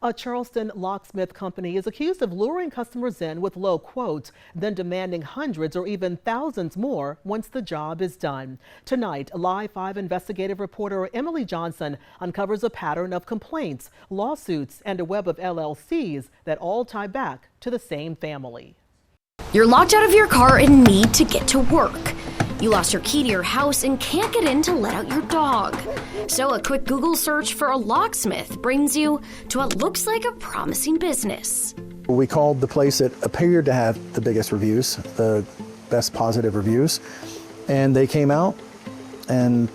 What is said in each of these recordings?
A Charleston locksmith company is accused of luring customers in with low quotes, then demanding hundreds or even thousands more once the job is done. Tonight, Live 5 investigative reporter Emily Johnson uncovers a pattern of complaints, lawsuits, and a web of LLCs that all tie back to the same family. You're locked out of your car and need to get to work. You lost your key to your house and can't get in to let out your dog. So a quick Google search for a locksmith brings you to what looks like a promising business. We called the place that appeared to have the biggest reviews, the best positive reviews, and they came out, and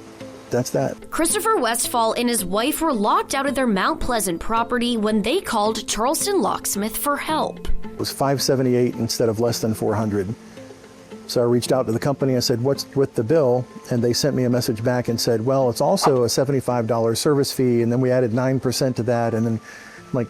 that's that. Christopher Westfall and his wife were locked out of their Mount Pleasant property when they called Charleston Locksmith for help. It was $578 instead of less than $400. So I reached out to the company. I said, "What's with the bill?" And they sent me a message back and said, "Well, it's also a $75 service fee, and then we added 9% to that." And then I'm like,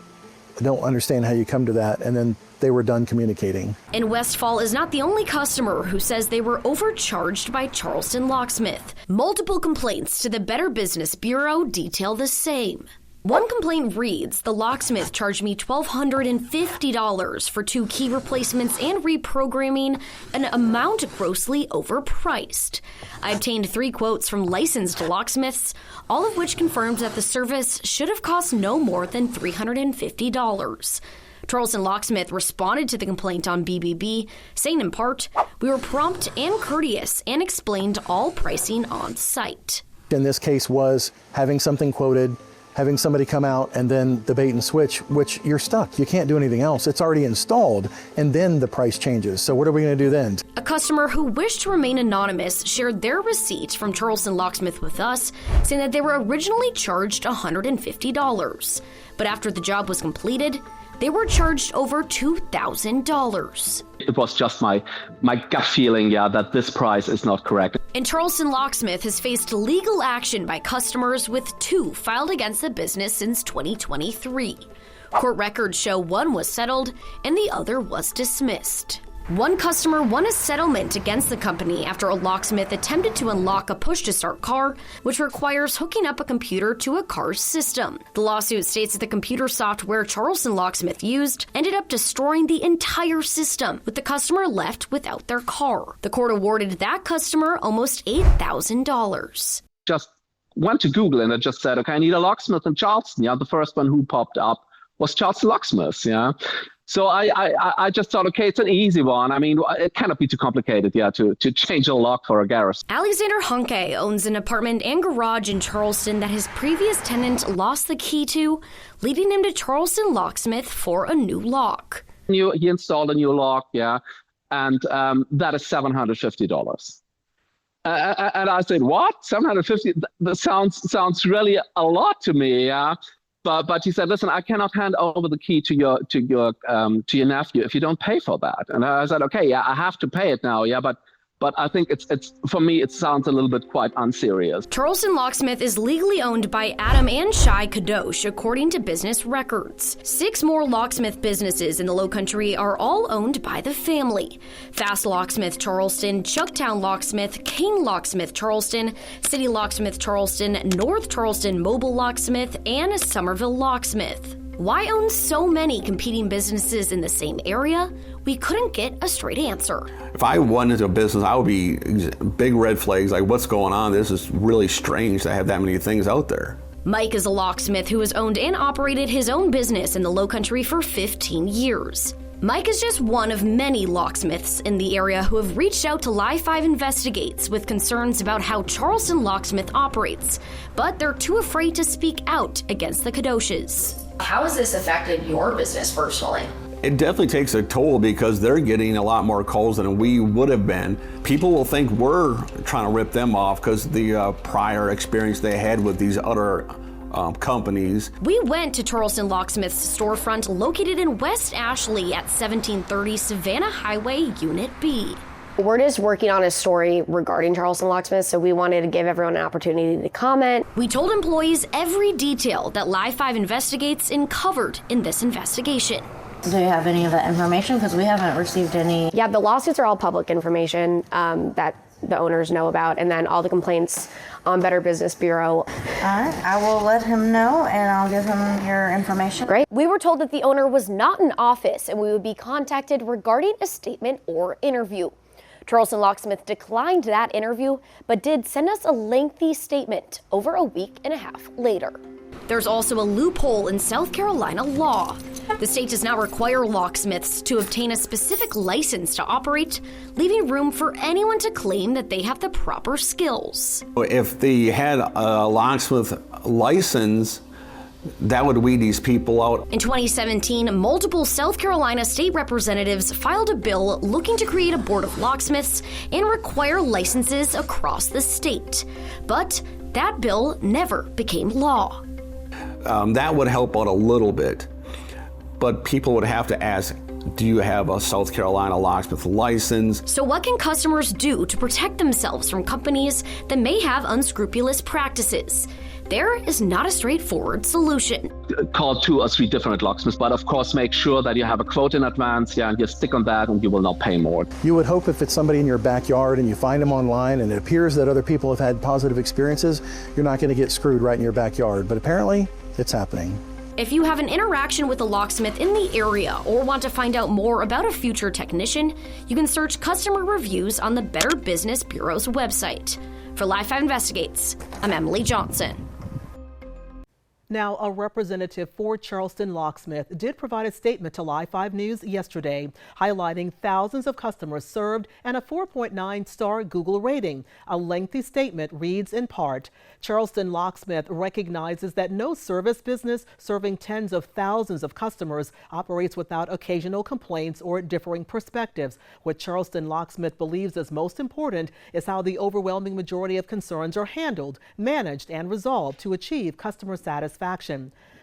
I don't understand how you come to that. And then they were done communicating. And Westfall is not the only customer who says they were overcharged by Charleston Locksmith. Multiple complaints to the Better Business Bureau detail the same. One complaint reads, "The locksmith charged me $1,250 for 2 key replacements and reprogramming, an amount grossly overpriced." I obtained 3 quotes from licensed locksmiths, all of which confirmed that the service should have cost no more than $350. Charleston Locksmith responded to the complaint on BBB, saying in part, "We were prompt and courteous and explained all pricing on site." In this case was having something quoted, having somebody come out, and then the bait and switch, which you're stuck. You can't do anything else. It's already installed, and then the price changes. So what are we going to do then? A customer who wished to remain anonymous shared their receipt from Charleston Locksmith with us, saying that they were originally charged $150. But after the job was completed, they were charged over $2,000. It was just my gut feeling, that this price is not correct. And Charleston Locksmith has faced legal action by customers, with 2 filed against the business since 2023. Court records show one was settled and the other was dismissed. One customer won a settlement against the company after a locksmith attempted to unlock a push-to-start car, which requires hooking up a computer to a car's system. The lawsuit states that the computer software Charleston Locksmith used ended up destroying the entire system, with the customer left without their car. The court awarded that customer almost $8,000. Just went to Google and I just said, okay, I need a locksmith in Charleston. The first one who popped up was Charleston Locksmith. So I just thought, okay, it's an easy one. I mean, it cannot be too complicated, to change a lock for a garage. Alexander Hunke owns an apartment and garage in Charleston that his previous tenant lost the key to, leading him to Charleston Locksmith for a new lock. He installed a new lock, and that is $750. And I said, what? $750? That sounds really a lot to me, But he said, listen, I cannot hand over the key to your nephew if you don't pay for that. And I said, okay, I have to pay it now, but I think it's for me, it sounds a little bit quite unserious. Charleston Locksmith is legally owned by Adam and Shai Kadosh, according to business records. 6 more locksmith businesses in the Lowcountry are all owned by the family. Fast Locksmith Charleston, Chucktown Locksmith, Kane Locksmith Charleston, City Locksmith Charleston, North Charleston Mobile Locksmith, and Somerville Locksmith. Why own so many competing businesses in the same area? We couldn't get a straight answer. If I went into a business, I would be big red flags, like what's going on? This is really strange to have that many things out there. Mike is a locksmith who has owned and operated his own business in the Lowcountry for 15 years. Mike is just one of many locksmiths in the area who have reached out to Live 5 Investigates with concerns about how Charleston Locksmith operates, but they're too afraid to speak out against the Kadoshes. How has this affected your business personally? It definitely takes a toll because they're getting a lot more calls than we would have been. People will think we're trying to rip them off because the prior experience they had with these other companies. We went to Charleston Locksmith's storefront located in West Ashley at 1730 Savannah Highway, Unit B. We're just working on a story regarding Charleston Locksmith, so we wanted to give everyone an opportunity to comment. We told employees every detail that Live 5 investigates and covered in this investigation. Do you have any of that information? Because we haven't received any. Yeah, the lawsuits are all public information that the owners know about, and then all the complaints on Better Business Bureau. All right, I will let him know and I'll give him your information. Great. We were told that the owner was not in office and we would be contacted regarding a statement or interview. Charleston Locksmith declined that interview, but did send us a lengthy statement over a week and a half later. There's also a loophole in South Carolina law. The state does not require locksmiths to obtain a specific license to operate, leaving room for anyone to claim that they have the proper skills. If they had a locksmith license, that would weed these people out. In 2017, multiple South Carolina state representatives filed a bill looking to create a board of locksmiths and require licenses across the state. But that bill never became law. That would help out a little bit, but people would have to ask, do you have a South Carolina locksmith license? So what can customers do to protect themselves from companies that may have unscrupulous practices? There is not a straightforward solution. Call 2 or 3 different locksmiths, but of course make sure that you have a quote in advance, and you stick on that and you will not pay more. You would hope if it's somebody in your backyard and you find them online and it appears that other people have had positive experiences, you're not going to get screwed right in your backyard, but apparently it's happening. If you have an interaction with a locksmith in the area or want to find out more about a future technician, you can search customer reviews on the Better Business Bureau's website. For Live 5 Investigates, I'm Emily Johnson. Now, a representative for Charleston Locksmith did provide a statement to Live 5 News yesterday, highlighting thousands of customers served and a 4.9-star Google rating. A lengthy statement reads in part, Charleston Locksmith recognizes that no service business serving tens of thousands of customers operates without occasional complaints or differing perspectives. What Charleston Locksmith believes is most important is how the overwhelming majority of concerns are handled, managed, and resolved to achieve customer satisfaction.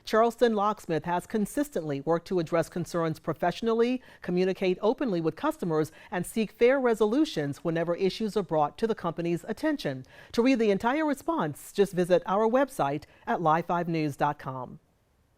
Charleston Locksmith has consistently worked to address concerns professionally, communicate openly with customers, and seek fair resolutions whenever issues are brought to the company's attention. To read the entire response, just visit our website at live5news.com.